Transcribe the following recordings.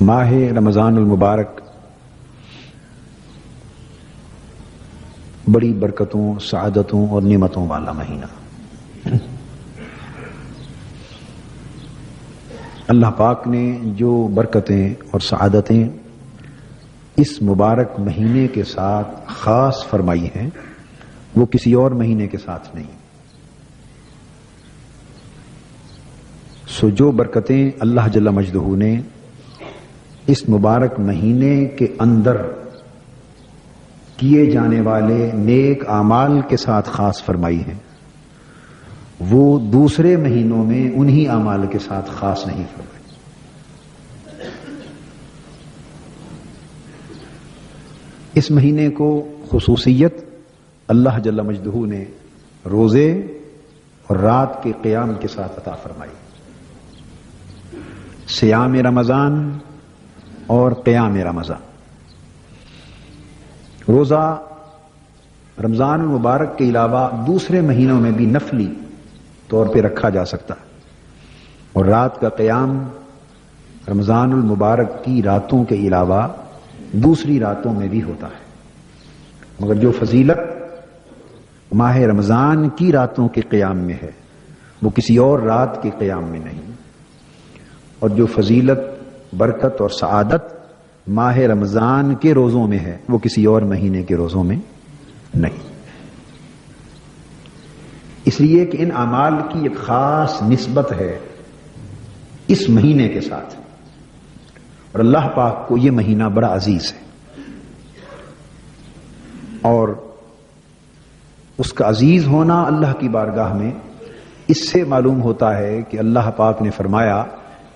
ماہ رمضان المبارک بڑی برکتوں، سعادتوں اور نعمتوں والا مہینہ۔ اللہ پاک نے جو برکتیں اور سعادتیں اس مبارک مہینے کے ساتھ خاص فرمائی ہیں وہ کسی اور مہینے کے ساتھ نہیں۔ سو جو برکتیں اللہ جل مجدہ نے اس مبارک مہینے کے اندر کیے جانے والے نیک اعمال کے ساتھ خاص فرمائی ہیں وہ دوسرے مہینوں میں انہی اعمال کے ساتھ خاص نہیں فرمائی۔ اس مہینے کو خصوصیت اللہ جل مجدہ نے روزے اور رات کے قیام کے ساتھ عطا فرمائی۔ صیام رمضان اور قیام رمضان۔ روزہ رمضان المبارک کے علاوہ دوسرے مہینوں میں بھی نفلی طور پہ رکھا جا سکتا ہے، اور رات کا قیام رمضان المبارک کی راتوں کے علاوہ دوسری راتوں میں بھی ہوتا ہے، مگر جو فضیلت ماہ رمضان کی راتوں کے قیام میں ہے وہ کسی اور رات کے قیام میں نہیں، اور جو فضیلت، برکت اور سعادت ماہ رمضان کے روزوں میں ہے وہ کسی اور مہینے کے روزوں میں نہیں۔ اس لیے کہ ان اعمال کی ایک خاص نسبت ہے اس مہینے کے ساتھ، اور اللہ پاک کو یہ مہینہ بڑا عزیز ہے، اور اس کا عزیز ہونا اللہ کی بارگاہ میں اس سے معلوم ہوتا ہے کہ اللہ پاک نے فرمایا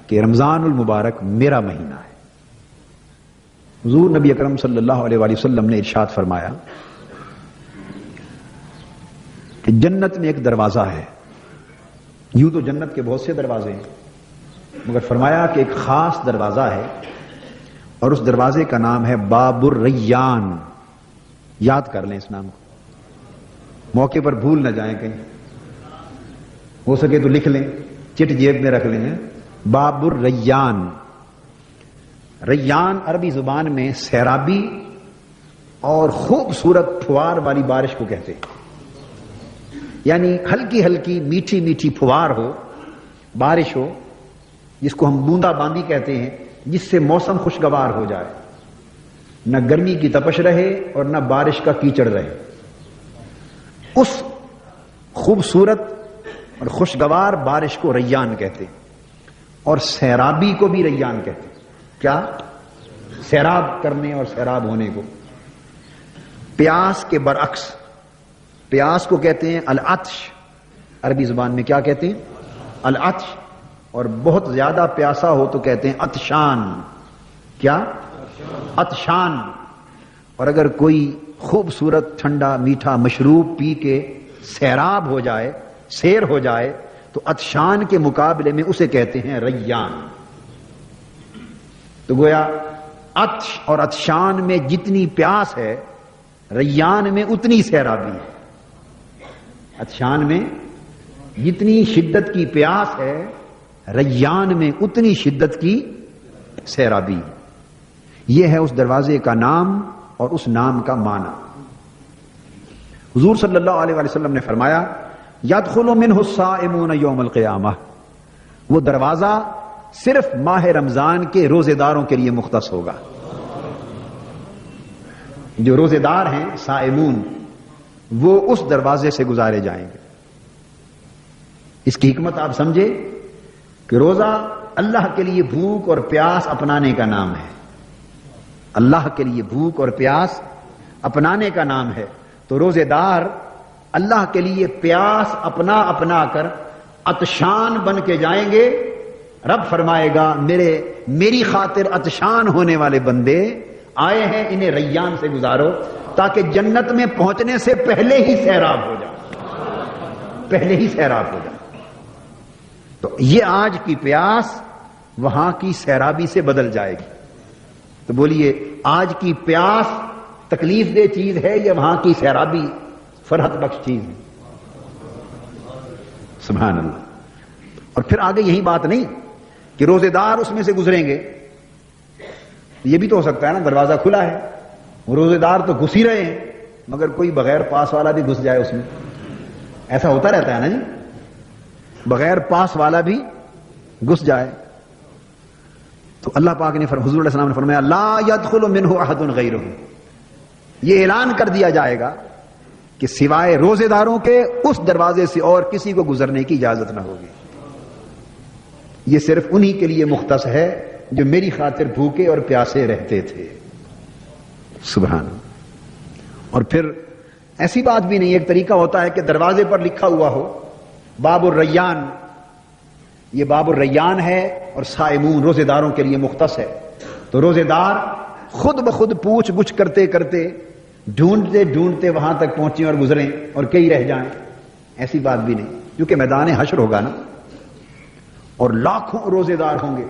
کہ رمضان المبارک میرا مہینہ ہے۔ حضور نبی اکرم صلی اللہ علیہ وآلہ وسلم نے ارشاد فرمایا کہ جنت میں ایک دروازہ ہے، یوں تو جنت کے بہت سے دروازے ہیں، مگر فرمایا کہ ایک خاص دروازہ ہے، اور اس دروازے کا نام ہے باب الریان۔ یاد کر لیں اس نام کو، موقع پر بھول نہ جائیں، کہیں ہو سکے تو لکھ لیں، چٹ جیب میں رکھ لیں۔ باب الریان، ریان عربی زبان میں سیرابی اور خوبصورت پھوار والی بارش کو کہتے ہیں، یعنی ہلکی ہلکی میٹھی میٹھی پھوار ہو، بارش ہو، جس کو ہم بوندا باندی کہتے ہیں، جس سے موسم خوشگوار ہو جائے، نہ گرمی کی تپش رہے اور نہ بارش کا کیچڑ رہے۔ اس خوبصورت اور خوشگوار بارش کو ریان کہتے ہیں، اور سیرابی کو بھی ریان کہتے ہیں۔ کیا؟ سیراب کرنے اور سیراب ہونے کو۔ پیاس کے برعکس، پیاس کو کہتے ہیں العطش، عربی زبان میں کیا کہتے ہیں؟ العطش، اور بہت زیادہ پیاسا ہو تو کہتے ہیں عطشان۔ کیا؟ عطشان۔ اور اگر کوئی خوبصورت ٹھنڈا میٹھا مشروب پی کے سیراب ہو جائے، سیر ہو جائے، تو عطشان کے مقابلے میں اسے کہتے ہیں ریان۔ تو گویا عطش اور عطشان میں جتنی پیاس ہے، ریان میں اتنی سیرابی ہے۔ عطشان میں جتنی شدت کی پیاس ہے، ریان میں اتنی شدت کی سیرابی ہے۔ یہ ہے اس دروازے کا نام اور اس نام کا معنی۔ حضور صلی اللہ علیہ وآلہ وسلم نے فرمایا یدخل منہ الصائمون یوم القیامہ، وہ دروازہ صرف ماہ رمضان کے روزے داروں کے لیے مختص ہوگا۔ جو روزے دار ہیں صائمون، وہ اس دروازے سے گزارے جائیں گے۔ اس کی حکمت آپ سمجھے کہ روزہ اللہ کے لیے بھوک اور پیاس اپنانے کا نام ہے، اللہ کے لیے بھوک اور پیاس اپنانے کا نام ہے۔ تو روزے دار اللہ کے لیے پیاس اپنا اپنا کر عطشان بن کے جائیں گے۔ رب فرمائے گا میری خاطر عطشان ہونے والے بندے آئے ہیں، انہیں ریان سے گزارو تاکہ جنت میں پہنچنے سے پہلے ہی سیراب ہو جائے، پہلے ہی سیراب ہو جائے۔ تو یہ آج کی پیاس وہاں کی سیرابی سے بدل جائے گی۔ تو بولیے آج کی پیاس تکلیف دہ چیز ہے یا وہاں کی سیرابی فرحت بخش چیز ہے؟ سبحان اللہ۔ اور پھر آگے یہی بات نہیں کہ روزے دار اس میں سے گزریں گے، یہ بھی تو ہو سکتا ہے نا دروازہ کھلا ہے، روزے دار تو گھس ہی رہے ہیں، مگر کوئی بغیر پاس والا بھی گھس جائے اس میں، ایسا ہوتا رہتا ہے نا جی، بغیر پاس والا بھی گھس جائے. تو اللہ پاک نے حضور علیہ السلام نے فرمایا لا يدخل منه احد غیرہ، یہ اعلان کر دیا جائے گا کہ سوائے روزے داروں کے اس دروازے سے اور کسی کو گزرنے کی اجازت نہ ہوگی. یہ صرف انہی کے لیے مختص ہے جو میری خاطر بھوکے اور پیاسے رہتے تھے. سبحان. اور پھر ایسی بات بھی نہیں، ایک طریقہ ہوتا ہے کہ دروازے پر لکھا ہوا ہو باب الریان، یہ باب الریان ہے اور صائمون روزے داروں کے لیے مختص ہے. تو روزے دار خود بخود پوچھ گچھ کرتے کرتے ڈھونڈتے ڈھونڈتے وہاں تک پہنچیں اور گزریں اور کئی رہ جائیں، ایسی بات بھی نہیں، کیونکہ میدان حشر ہوگا نا اور لاکھوں روزے دار ہوں گے.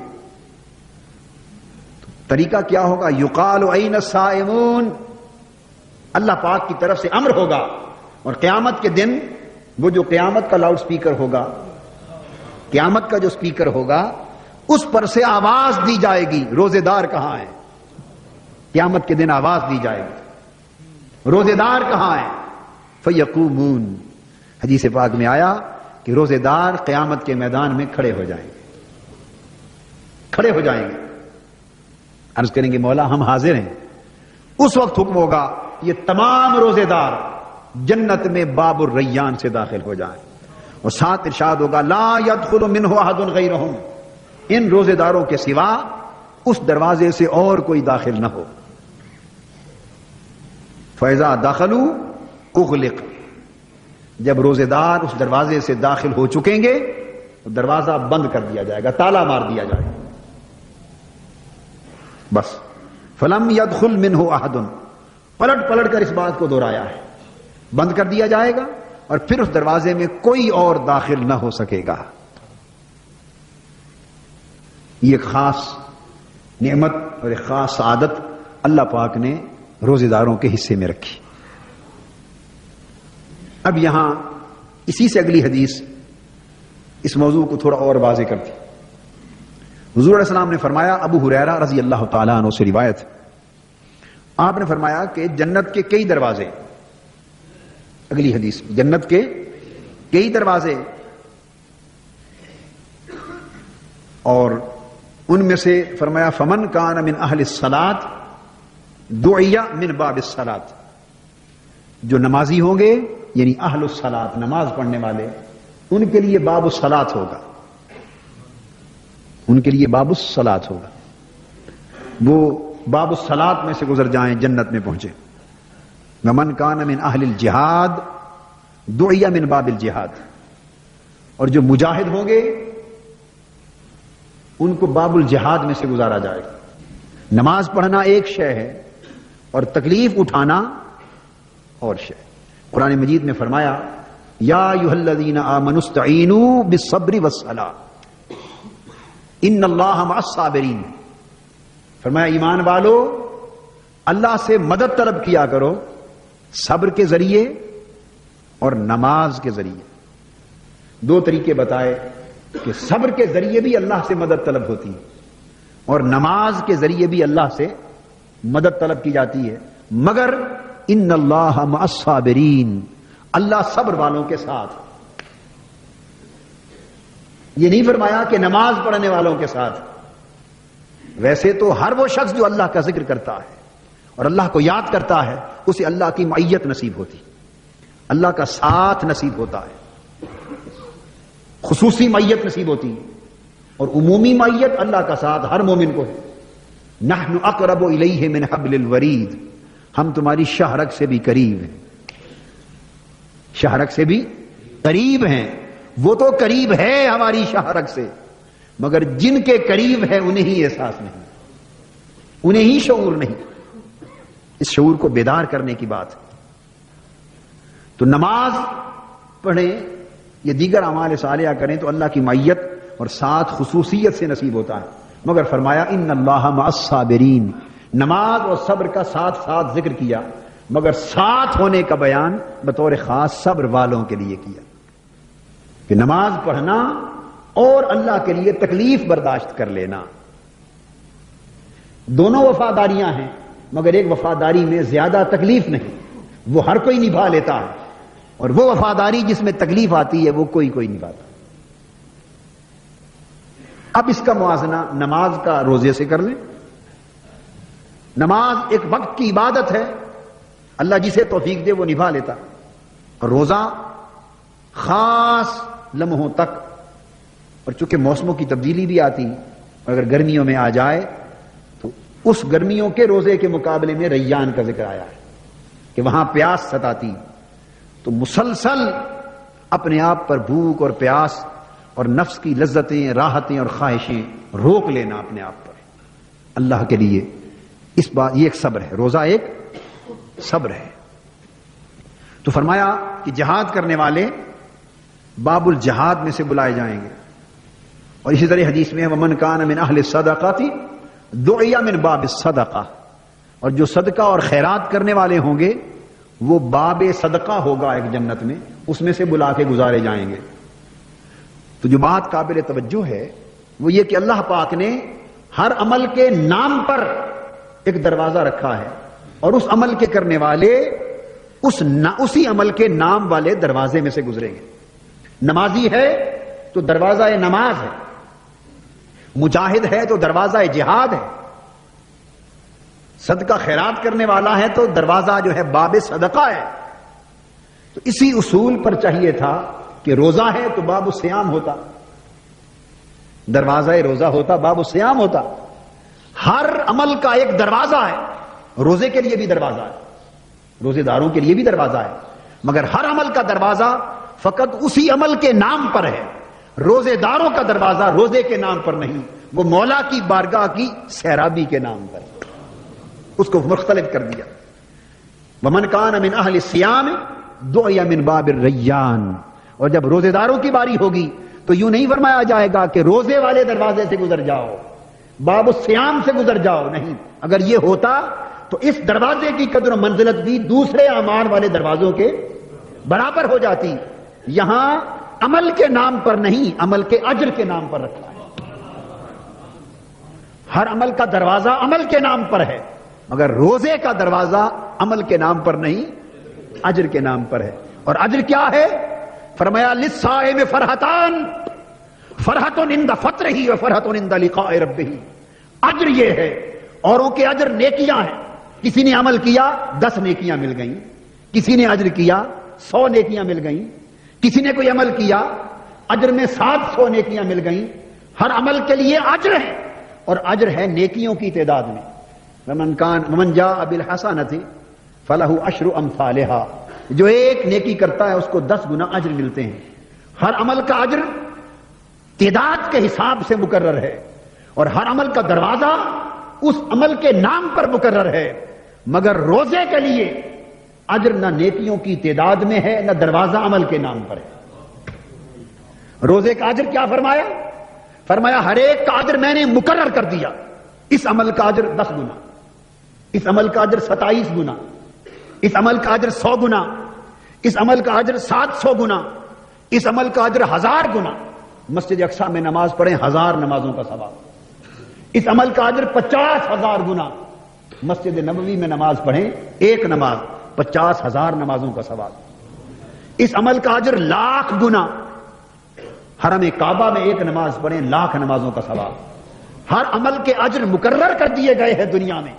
تو طریقہ کیا ہوگا؟ یقال این الصائمون، اللہ پاک کی طرف سے امر ہوگا، اور قیامت کے دن وہ جو قیامت کا لاؤڈ سپیکر ہوگا، قیامت کا جو سپیکر ہوگا اس پر سے آواز دی جائے گی روزے دار کہاں ہیں. قیامت کے دن آواز دی جائے گی روزے دار کہاں ہیں. فیقومون، حدیث پاک میں آیا کہ روزے دار قیامت کے میدان میں کھڑے ہو جائیں گے، کھڑے ہو جائیں گے، عرض کریں گے مولا ہم حاضر ہیں. اس وقت حکم ہوگا یہ تمام روزے دار جنت میں باب الریان سے داخل ہو جائیں، اور ساتھ ارشاد ہوگا لا يدخل منه احد غیرهم، ان روزے داروں کے سوا اس دروازے سے اور کوئی داخل نہ ہو. فَإِذَا دَخَلُوا اُغْلِقَ، جب روزے دار اس دروازے سے داخل ہو چکیں گے تو دروازہ بند کر دیا جائے گا، تالا مار دیا جائے گا. بس فَلَمْ يَدْخُلْ مِنْهُ أَحَدٌ، پلٹ پلٹ کر اس بات کو دہرایا ہے، بند کر دیا جائے گا اور پھر اس دروازے میں کوئی اور داخل نہ ہو سکے گا. یہ ایک خاص نعمت اور ایک خاص سعادت اللہ پاک نے روزے داروں کے حصے میں رکھی. اب یہاں اسی سے اگلی حدیث اس موضوع کو تھوڑا اور واضح کرتی. حضور علیہ السلام نے فرمایا، ابو ہریرہ رضی اللہ تعالیٰ عنہ سے روایت، آپ نے فرمایا کہ جنت کے کئی دروازے، اگلی حدیث، جنت کے کئی دروازے، اور ان میں سے فرمایا فمن کان من اہل الصلاۃ دعی من باب الصلاۃ، جو نمازی ہوں گے یعنی اہل الصلاۃ نماز پڑھنے والے، ان کے لیے باب الصلاۃ ہوگا، ان کے لیے باب الصلاۃ ہوگا، وہ باب الصلاۃ میں سے گزر جائیں جنت میں پہنچے. ومن کان من اہل الجہاد دعی من باب الجہاد، اور جو مجاہد ہوں گے ان کو باب الجہاد میں سے گزارا جائے گا. نماز پڑھنا ایک شے ہے اور تکلیف اٹھانا اور شے. قرآن مجید میں فرمایا یا ایھا الذین آمنوا استعینوا بالصبر والصلاۃ ان اللہ مع الصابرین، فرمایا ایمان والو اللہ سے مدد طلب کیا کرو صبر کے ذریعے اور نماز کے ذریعے. دو طریقے بتائے کہ صبر کے ذریعے بھی اللہ سے مدد طلب ہوتی ہے اور نماز کے ذریعے بھی اللہ سے مدد طلب کی جاتی ہے، مگر ان اللہ مع الصابرین، اللہ صبر والوں کے ساتھ. یہ نہیں فرمایا کہ نماز پڑھنے والوں کے ساتھ. ویسے تو ہر وہ شخص جو اللہ کا ذکر کرتا ہے اور اللہ کو یاد کرتا ہے اسے اللہ کی معیت نصیب ہوتی، اللہ کا ساتھ نصیب ہوتا ہے، خصوصی معیت نصیب ہوتی ہے، اور عمومی معیت اللہ کا ساتھ ہر مومن کو ہے. نحن اقرب الیہ من حبل الورید، ہم تمہاری شہرک سے بھی قریب ہیں، شہرک سے بھی قریب ہیں. وہ تو قریب ہے ہماری شہرک سے، مگر جن کے قریب ہے انہیں ہی احساس نہیں، انہیں ہی شعور نہیں. اس شعور کو بیدار کرنے کی بات. تو نماز پڑھیں یا دیگر اعمال صالحہ کریں تو اللہ کی معیت اور ساتھ خصوصیت سے نصیب ہوتا ہے. مگر فرمایا ان اللہ مع الصابرین، نماز اور صبر کا ساتھ ساتھ ذکر کیا، مگر ساتھ ہونے کا بیان بطور خاص صبر والوں کے لیے کیا کہ نماز پڑھنا اور اللہ کے لیے تکلیف برداشت کر لینا. دونوں وفاداریاں ہیں، مگر ایک وفاداری میں زیادہ تکلیف نہیں، وہ ہر کوئی نبھا لیتا ہے، اور وہ وفاداری جس میں تکلیف آتی ہے وہ کوئی نبھاتا۔ اب اس کا موازنہ نماز کا روزے سے کر لیں۔ نماز ایک وقت کی عبادت ہے، اللہ جسے توفیق دے وہ نبھا لیتا، اور روزہ خاص لمحوں تک، اور چونکہ موسموں کی تبدیلی بھی آتی، اگر گرمیوں میں آ جائے تو اس گرمیوں کے روزے کے مقابلے میں ریان کا ذکر آیا ہے کہ وہاں پیاس ستاتی، تو مسلسل اپنے آپ پر بھوک اور پیاس اور نفس کی لذتیں، راحتیں اور خواہشیں روک لینا اپنے آپ پر اللہ کے لیے، اس بات یہ ایک صبر ہے، روزہ ایک صبر ہے۔ تو فرمایا کہ جہاد کرنے والے باب الجہاد میں سے بلائے جائیں گے، اور اسی طرح حدیث میں ہے ومن کان من اہل الصدقۃ دعی من باب الصدقہ، اور جو صدقہ اور خیرات کرنے والے ہوں گے وہ باب صدقہ ہوگا ایک جنت میں، اس میں سے بلا کے گزارے جائیں گے۔ تو جو بات قابل توجہ ہے وہ یہ کہ اللہ پاک نے ہر عمل کے نام پر ایک دروازہ رکھا ہے، اور اس عمل کے کرنے والے اسی عمل کے نام والے دروازے میں سے گزریں گے۔ نمازی ہے تو دروازہ نماز ہے، مجاہد ہے تو دروازہ جہاد ہے، صدقہ خیرات کرنے والا ہے تو دروازہ جو ہے باب صدقہ ہے۔ تو اسی اصول پر چاہیے تھا کہ روزہ ہے تو باب الصیام ہوتا، دروازہ روزہ ہوتا، باب الصیام ہوتا۔ ہر عمل کا ایک دروازہ ہے، روزے کے لیے بھی دروازہ ہے، روزے داروں کے لیے بھی دروازہ ہے، مگر ہر عمل کا دروازہ فقط اسی عمل کے نام پر ہے، روزے داروں کا دروازہ روزے کے نام پر نہیں، وہ مولا کی بارگاہ کی سیرابی کے نام پر، اس کو مختلف کر دیا۔ ومن کان من اہل الصیام دعی من باب الریان، اور جب روزے داروں کی باری ہوگی تو یوں نہیں فرمایا جائے گا کہ روزے والے دروازے سے گزر جاؤ، باب الصیام سے گزر جاؤ، نہیں۔ اگر یہ ہوتا تو اس دروازے کی قدر و منزلت بھی دوسرے اعمال والے دروازوں کے برابر ہو جاتی۔ یہاں عمل کے نام پر نہیں، عمل کے اجر کے نام پر رکھا ہے۔ ہر عمل کا دروازہ عمل کے نام پر ہے، مگر روزے کا دروازہ عمل کے نام پر نہیں، اجر کے نام پر ہے۔ اور اجر کیا ہے؟ فرمایا للصائم فرحتان، فرحت عند فطرہ و فرحت عند لقاء ربہ۔ اجر یہ ہے، اوروں کے اجر نیکیاں ہیں، کسی نے عمل کیا 10 نیکیاں مل گئیں، کسی نے اجر کیا 100 نیکیاں مل گئیں، کسی نے کوئی عمل کیا اجر میں 700 نیکیاں مل گئیں۔ ہر عمل کے لیے اجر ہے، اور اجر ہے نیکیوں کی تعداد میں۔ ومن جاء بالحسنۃ فلہ عشر امثالھا، جو ایک نیکی کرتا ہے اس کو 10 گنا اجر ملتے ہیں۔ ہر عمل کا اجر تعداد کے حساب سے مقرر ہے، اور ہر عمل کا دروازہ اس عمل کے نام پر مقرر ہے، مگر روزے کے لیے اجر نہ نیکیوں کی تعداد میں ہے نہ دروازہ عمل کے نام پر ہے۔ روزے کا اجر کیا فرمایا؟ فرمایا ہر ایک کا اجر میں نے مقرر کر دیا، اس عمل کا اجر 10 گنا، اس عمل کا اجر 27 گنا، اس عمل کا اجر 100 گنا، اس عمل کا اجر 700 گنا، اس عمل کا اجر 1000 گنا۔ مسجد اقصیٰ میں نماز پڑھیں 1000 نمازوں کا ثواب، اس عمل کا اجر 50,000 گنا۔ مسجد نبوی میں نماز پڑھیں ایک نماز 50,000 نمازوں کا ثواب، اس عمل کا اجر 1,00,000 گنا۔ حرم کعبہ میں ایک نماز پڑھیں 1,00,000 نمازوں کا ثواب۔ ہر عمل کے اجر مقرر کر دیے گئے ہیں دنیا میں،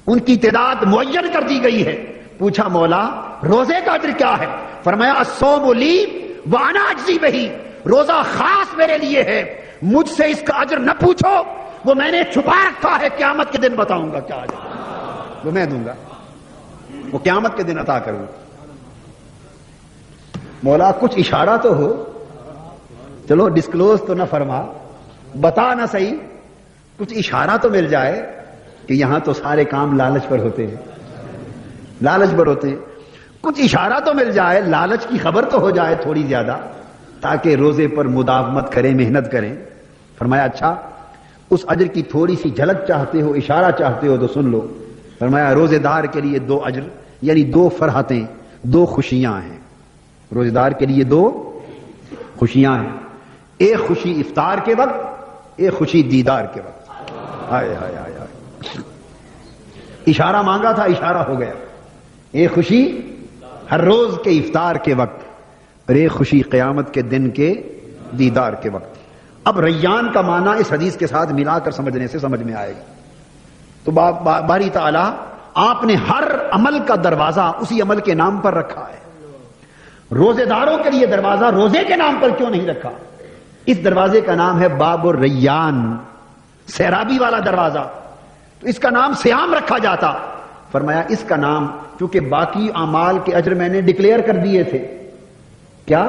ان کی تعداد معین کر دی گئی ہے۔ پوچھا مولا روزے کا اجر کیا ہے؟ فرمایا الصوم لی وانا اجزی بہ، روزہ خاص میرے لیے ہے، مجھ سے اس کا اجر نہ پوچھو، وہ میں نے چھپا رکھا ہے، قیامت کے دن بتاؤں گا کیا اجر، وہ میں دوں گا، وہ قیامت کے دن عطا کروں۔ مولا کچھ اشارہ تو ہو، چلو ڈسکلوز تو نہ فرما، بتا نہ صحیح، کچھ اشارہ تو مل جائے کہ یہاں تو سارے کام لالچ پر ہوتے ہیں، لالچ پر ہوتے ہیں، کچھ اشارہ تو مل جائے، لالچ کی خبر تو ہو جائے تھوڑی زیادہ، تاکہ روزے پر مداومت کریں، محنت کریں۔ فرمایا اچھا اس اجر کی تھوڑی سی جھلک چاہتے ہو، اشارہ چاہتے ہو تو سن لو۔ فرمایا روزے دار کے لیے 2 اجر، یعنی 2 فرحتیں، 2 خوشیاں ہیں، روزے دار کے لیے 2 خوشیاں ہیں، ایک خوشی افطار کے وقت، ایک خوشی دیدار کے وقت۔ ہائے ہائے ہائے ہائے۔ اشارہ مانگا تھا، اشارہ ہو گیا. ایک خوشی ہر روز کے افطار کے وقت اور ایک خوشی قیامت کے دن کے دیدار کے وقت. اب ریان کا معنی اس حدیث کے ساتھ ملا کر سمجھنے سے سمجھ میں آئے گا. تو باری تعالیٰ آپ نے ہر عمل کا دروازہ اسی عمل کے نام پر رکھا ہے. روزے داروں کے لیے دروازہ روزے کے نام پر کیوں نہیں رکھا؟ اس دروازے کا نام ہے باب الریان، سیرابی والا دروازہ. تو اس کا نام سیام رکھا جاتا. فرمایا اس کا نام چونکہ باقی اعمال کے اجر میں نے ڈکلیئر کر دیے تھے. کیا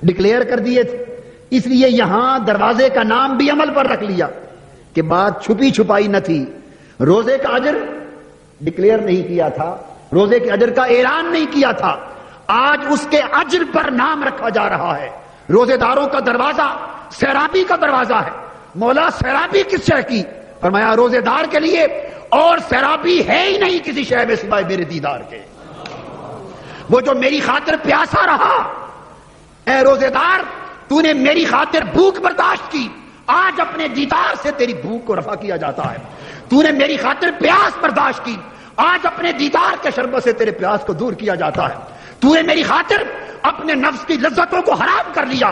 ڈکلیئر کر دیے تھے؟ اس لیے یہاں دروازے کا نام بھی عمل پر رکھ لیا کہ بات چھپی چھپائی نہ تھی. روزے کا اجر ڈکلیئر نہیں کیا تھا، روزے کے اجر کا اعلان نہیں کیا تھا. آج اس کے اجر پر نام رکھا جا رہا ہے. روزے داروں کا دروازہ سیرابی کا دروازہ ہے. مولا سیرابی کس شے کی؟ فرمایا روزے دار کے لیے، اور سیرابی ہے ہی نہیں کسی شے میں سوائے میرے دیدار کے. وہ جو میری خاطر پیاسا رہا، اے روزے دار تو نے میری خاطر بھوک برداشت کی، آج اپنے دیدار سے تیری بھوک کو رفع کیا جاتا ہے. تو نے میری خاطر پیاس برداشت کی، آج اپنے دیدار کے شربت سے تیرے پیاس کو دور کیا جاتا ہے. تو نے میری خاطر اپنے نفس کی لذتوں کو حرام کر لیا،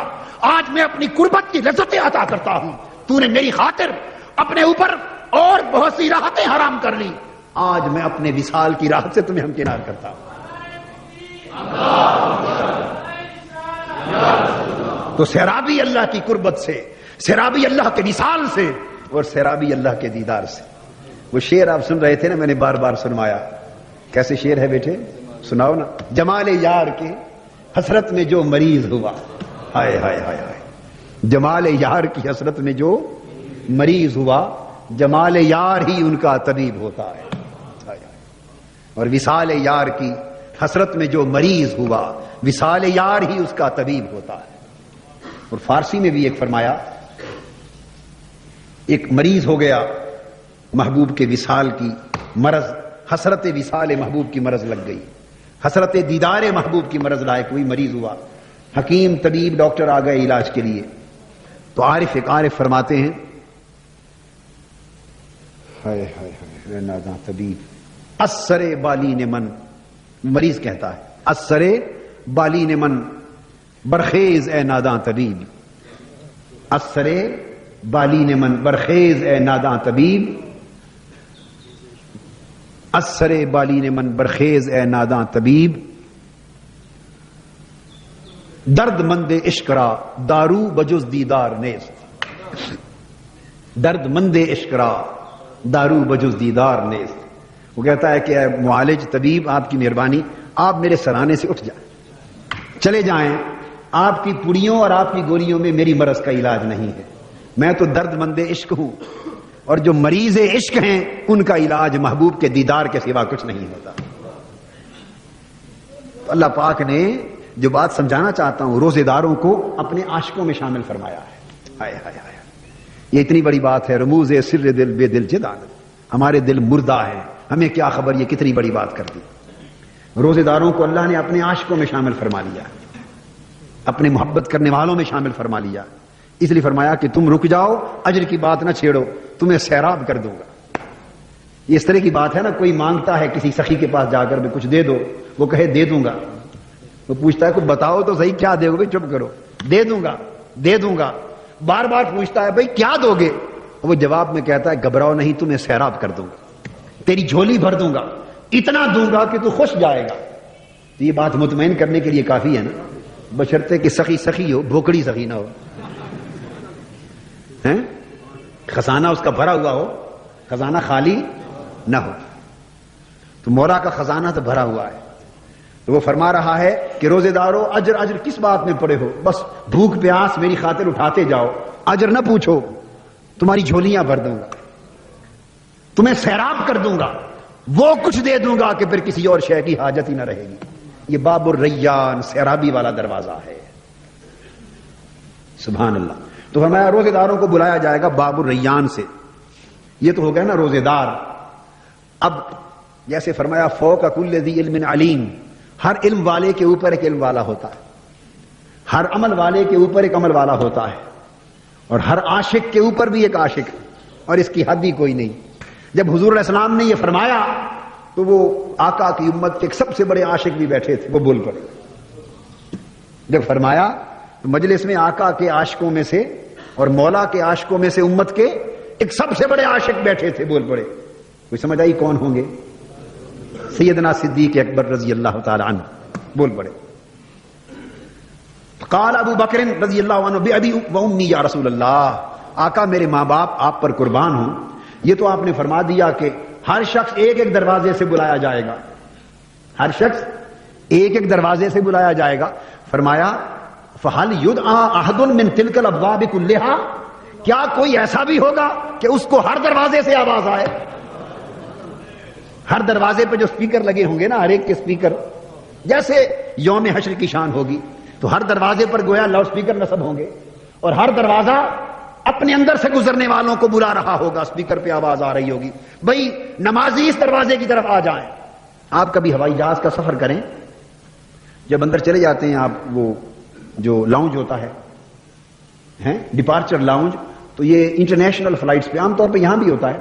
آج میں اپنی قربت کی لذتیں عطا کرتا ہوں. تو نے میری خاطر اپنے اوپر اور بہت سی راحتیں حرام کر لی، آج میں اپنے وصال کی راحت سے تمہیں ہمکنار کرتا ہوں. تو سیرابی اللہ کی قربت سے، سیرابی اللہ کے وصال سے، اور سیرابی اللہ کے دیدار سے. وہ شعر آپ سن رہے تھے نا، میں نے بار بار سنوایا. کیسے شعر ہے بیٹے؟ سناؤ نا. جمال یار کے حسرت میں جو مریض ہوا، ہائے ہائے ہائے ہائے. جمال یار کی حسرت میں جو مریض ہوا، جمال یار ہی ان کا طبیب ہوتا ہے. اور وصال یار کی حسرت میں جو مریض ہوا، وصال یار ہی اس کا طبیب ہوتا ہے. اور فارسی میں بھی ایک فرمایا، ایک مریض ہو گیا، محبوب کے وصال کی مرض، حسرت وصال محبوب کی مرض لگ گئی، حسرت دیدار محبوب کی مرض لائق ہوئی، مریض ہوا. حکیم طبیب ڈاکٹر آ گئے علاج کے لیے. تو عارف ایک عارف فرماتے ہیں، ہائے ہائے ہائے ناداں طبیب، اثر بالین من، مریض کہتا ہے اثر بالین من برخیز اے ناداں طبیب، اثر بالین من برخیز اے ناداں طبیب، اثر بالین من برخیز اے ناداں طبیب، درد مند عشق را دارو بجز دیدار نیست، درد مند عشق را دارو بجز دیدار نیست. وہ کہتا ہے کہ اے معالج طبیب، آپ کی مہربانی، آپ میرے سرانے سے اٹھ جائیں، چلے جائیں. آپ کی پڑیوں اور آپ کی گولیوں میں میری مرض کا علاج نہیں ہے. میں تو درد مند عشق ہوں، اور جو مریض عشق ہیں ان کا علاج محبوب کے دیدار کے سوا کچھ نہیں ہوتا. تو اللہ پاک نے جو بات سمجھانا چاہتا ہوں، روزے داروں کو اپنے عاشقوں میں شامل فرمایا ہے. ہائے ہائے ہائے، یہ اتنی بڑی بات ہے. رموز سر دل بے دل جدان، ہمارے دل مردہ ہیں، ہمیں کیا خبر یہ کتنی بڑی بات کر دی. روزے داروں کو اللہ نے اپنے عاشقوں میں شامل فرما لیا، اپنے محبت کرنے والوں میں شامل فرما لیا. اس لیے فرمایا کہ تم رک جاؤ، اجر کی بات نہ چھیڑو، تمہیں سیراب کر دوں گا. یہ اس طرح کی بات ہے نا، کوئی مانگتا ہے کسی سخی کے پاس جا کر بھی کچھ دے دو، وہ کہے دے دوں گا. وہ پوچھتا ہے کچھ بتاؤ تو صحیح کیا دے گا؟ بھائی چپ کرو، دے دوں گا دے دوں گا. بار بار پوچھتا ہے بھائی کیا دو گے؟ وہ جواب میں کہتا ہے گھبراؤ نہیں، تمہیں سیراب کر دوں گا، تیری جھولی بھر دوں گا، اتنا دوں گا کہ تو خوش جائے گا. تو یہ بات مطمئن کرنے کے لیے کافی ہے نا، بشرطے کہ سخی سخی ہو، بھوکڑی سخی نہ ہو، خزانہ اس کا بھرا ہوا ہو، خزانہ خالی نہ ہو. تو مولا کا خزانہ تو بھرا ہوا ہے. تو وہ فرما رہا ہے کہ روزے دارو اجر اجر کس بات میں پڑے ہو؟ بس بھوک پیاس میری خاطر اٹھاتے جاؤ، اجر نہ پوچھو، تمہاری جھولیاں بھر دوں گا، تمہیں سیراب کر دوں گا، وہ کچھ دے دوں گا کہ پھر کسی اور شے کی حاجت ہی نہ رہے گی. یہ باب الریان، سیرابی والا دروازہ ہے. سبحان اللہ. تو فرمایا روزے داروں کو بلایا جائے گا باب الریان سے. یہ تو ہو گیا نا روزے دار. اب جیسے فرمایا فوق کل ذی علم علیم، ہر علم والے کے اوپر ایک علم والا ہوتا ہے، ہر عمل والے کے اوپر ایک عمل والا ہوتا ہے، اور ہر عاشق کے اوپر بھی ایک عاشق ہے، اور اس کی حد ہی کوئی نہیں. جب حضور علیہ السلام نے یہ فرمایا تو وہ آقا کی امت کے ایک سب سے بڑے عاشق بھی بیٹھے تھے، وہ بول پڑے۔ جب فرمایا تو مجلس میں آقا کے عاشقوں میں سے اور مولا کے عاشقوں میں سے امت کے ایک سب سے بڑے عاشق بیٹھے تھے، بول پڑے۔ کوئی سمجھ آئی کون ہوں گے؟ سیدنا صدیق اکبر رضی اللہ تعالی عنہ بول پڑے۔ قال ابو بکر رضی اللہ عنہ بأبی و امی یا رسول اللہ، آقا میرے ماں باپ آپ پر قربان ہوں، یہ تو آپ نے فرما دیا کہ ہر شخص ایک ایک دروازے سے بلایا جائے گا، ہر شخص ایک ایک دروازے سے بلایا جائے گا۔ فرمایا فہل یدعا احد من تلک الابواب کلھا، کیا کوئی ایسا بھی ہوگا کہ اس کو ہر دروازے سے آواز آئے؟ ہر دروازے پہ جو سپیکر لگے ہوں گے نا، ہر ایک کے سپیکر، جیسے یوم حشر کی شان ہوگی تو ہر دروازے پر گویا لاؤڈ سپیکر نصب ہوں گے، اور ہر دروازہ اپنے اندر سے گزرنے والوں کو بلا رہا ہوگا، سپیکر پہ آواز آ رہی ہوگی، بھئی نمازی اس دروازے کی طرف آ جائیں۔ آپ کبھی ہوائی جہاز کا سفر کریں، جب اندر چلے جاتے ہیں آپ، وہ جو لاؤنج ہوتا ہے ڈپارچر لاؤنج، تو یہ انٹرنیشنل فلائٹس پہ عام طور پہ یہاں بھی ہوتا ہے،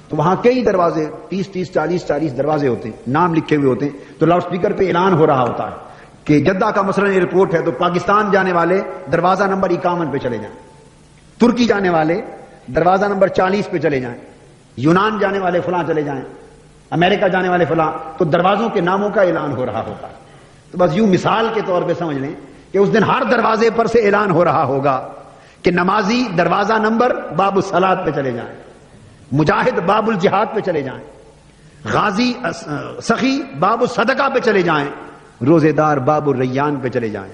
تو وہاں کئی دروازے 30 40 دروازے ہوتے ہیں، نام لکھے ہوئے ہوتے ہیں، تو لاؤڈ سپیکر پہ اعلان ہو رہا ہوتا ہے کہ جدہ کا مثلا ایئرپورٹ ہے تو پاکستان جانے والے دروازہ نمبر 51 پہ چلے جائیں، ترکی جانے والے دروازہ نمبر 40 پہ چلے جائیں، یونان جانے والے فلاں چلے جائیں، امریکہ جانے والے فلاں، تو دروازوں کے ناموں کا اعلان ہو رہا ہوتا ہے۔ تو بس یوں مثال کے طور پہ سمجھ لیں کہ اس دن ہر دروازے پر سے اعلان ہو رہا ہوگا کہ نمازی دروازہ نمبر باب الصلاۃ پہ چلے جائیں، مجاہد باب الجہاد پہ چلے جائیں، غازی سخی باب الصدقہ پہ چلے جائیں، روزے دار باب الریان پہ چلے جائیں۔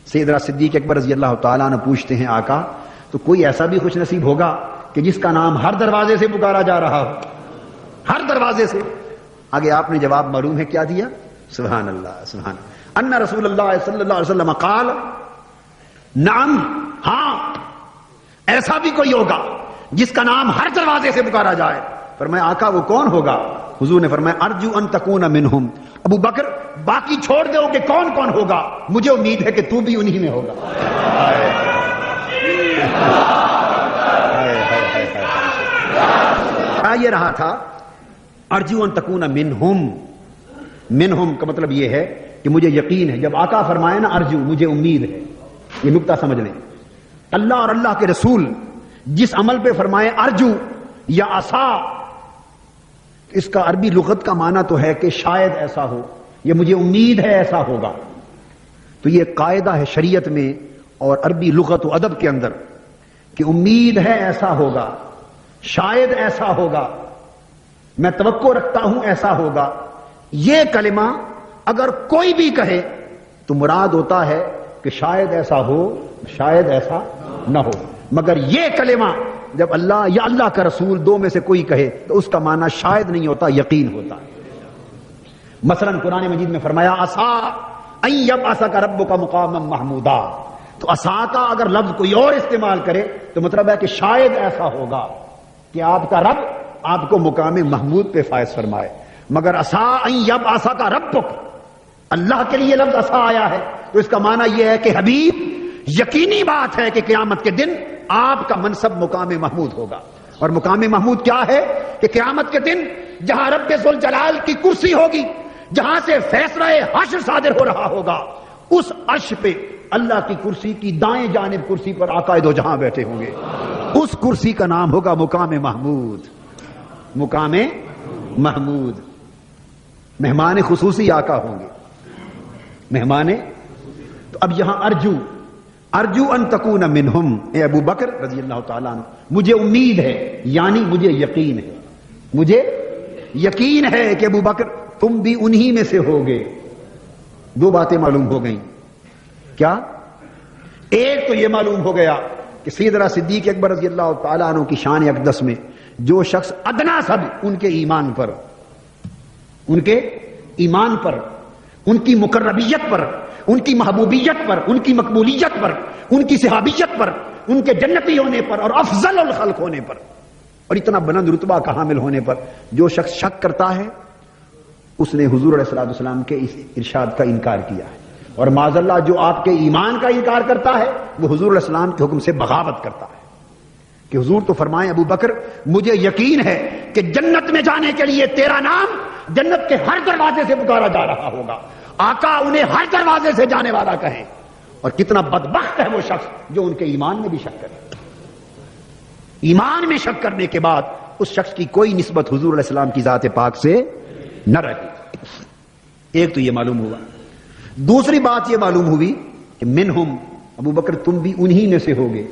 سیدنا صدیق اکبر رضی اللہ تعالیٰ عنہ پوچھتے ہیں آقا تو کوئی ایسا بھی خوش نصیب ہوگا کہ جس کا نام ہر دروازے سے پکارا جا رہا ہو، ہر دروازے سے؟ آگے آپ نے جواب معلوم ہے کیا دیا؟ سبحان اللہ سبحان اللہ، ان رسول اللہ صلی اللہ علیہ وسلم قال، نعم، ہاں ایسا بھی کوئی ہوگا جس کا نام ہر دروازے سے پکارا جائے۔ فرمایا آقا وہ کون ہوگا؟ حضور نے فرمایا ارجو ان تکون منہم، ابو بکر باقی چھوڑ دو کہ کون کون ہوگا، مجھے امید ہے کہ تو بھی انہی میں ہوگا۔ یہ رہا تھا ارجو ان تکون منہم، منہم کا مطلب یہ ہے کہ مجھے یقین ہے، جب آقا فرمائے نا ارجو مجھے امید ہے، یہ نقطہ سمجھ لیں۔ اللہ اور اللہ کے رسول جس عمل پہ فرمائے ارجو یا عصا، اس کا عربی لغت کا معنی تو ہے کہ شاید ایسا ہو، یہ مجھے امید ہے ایسا ہوگا، تو یہ قاعدہ ہے شریعت میں اور عربی لغت و ادب کے اندر کہ امید ہے ایسا ہوگا، شاید ایسا ہوگا، میں توقع رکھتا ہوں ایسا ہوگا۔ یہ کلمہ اگر کوئی بھی کہے تو مراد ہوتا ہے کہ شاید ایسا ہو شاید ایسا نہ ہو، مگر یہ کلمہ جب اللہ یا اللہ کا رسول دو میں سے کوئی کہے تو اس کا معنی شاید نہیں ہوتا، یقین ہوتا ہے۔ مثلا قرآن مجید میں فرمایا عسا ان یبعثک ربک مقاما محمودا، تو عسا کا اگر لفظ کوئی اور استعمال کرے تو مطلب ہے کہ شاید ایسا ہوگا کہ آپ کا رب آپ کو مقام محمود پہ فائز فرمائے، مگر عسا ان یبعثک ربک، اللہ کے لیے لفظ عسا آیا ہے تو اس کا معنی یہ ہے کہ حبیب یقینی بات ہے کہ قیامت کے دن آپ کا منصب مقام محمود ہوگا، اور مقام محمود کیا ہے کہ قیامت کے دن جہاں رب ذوالجلال کی کرسی ہوگی، جہاں سے فیصلہ حشر صادر ہو رہا ہوگا، اس عرش پہ اللہ کی کرسی کی دائیں جانب کرسی پر آقا دو جہاں بیٹھے ہوں گے، اس کرسی کا نام ہوگا مقام محمود، مقام محمود۔ مہمان خصوصی آقا ہوں گے، مہمان۔ تو اب یہاں ارجو ان تکون منہم، اے ابو بکر رضی اللہ تعالیٰ عنہ مجھے امید ہے، یعنی مجھے یقین ہے، مجھے یقین ہے کہ ابو بکر تم بھی انہی میں سے ہوگے۔ دو باتیں معلوم ہو گئیں، کیا؟ ایک تو یہ معلوم ہو گیا کہ سیدنا صدیق اکبر رضی اللہ تعالیٰ عنہ کی شان اقدس میں جو شخص ادنا سب ان کے ایمان پر، ان کے ایمان پر، ان کی مقربیت پر، ان کی محبوبیت پر، ان کی مقبولیت پر، ان کی صحابیت پر، ان کے جنتی ہونے پر اور افضل الخلق ہونے پر اور اتنا بلند رتبہ کا حامل ہونے پر جو شخص شک کرتا ہے اس نے حضور علیہ الصلوۃ والسلام کے اس ارشاد کا انکار کیا ہے، اور معاذ اللہ جو آپ کے ایمان کا انکار کرتا ہے وہ حضور علیہ السلام کے حکم سے بغاوت کرتا ہے کہ حضور تو فرمائیں ابو بکر مجھے یقین ہے کہ جنت میں جانے کے لیے تیرا نام جنت کے ہر دروازے سے پکارا جا رہا ہوگا. آقا انہیں ہر دروازے سے جانے والا کہیں. اور کتنا بدبخت ہے وہ شخص جو ان کے ایمان میں بھی شک کرے. ایمان میں شک کرنے کے بعد اس شخص کی کوئی نسبت حضور علیہ السلام کی ذات پاک سے نہ رہی. ایک تو یہ معلوم ہوا. دوسری بات یہ معلوم ہوئی کہ منہم، ابو بکر تم بھی انہی میں سے ہوگے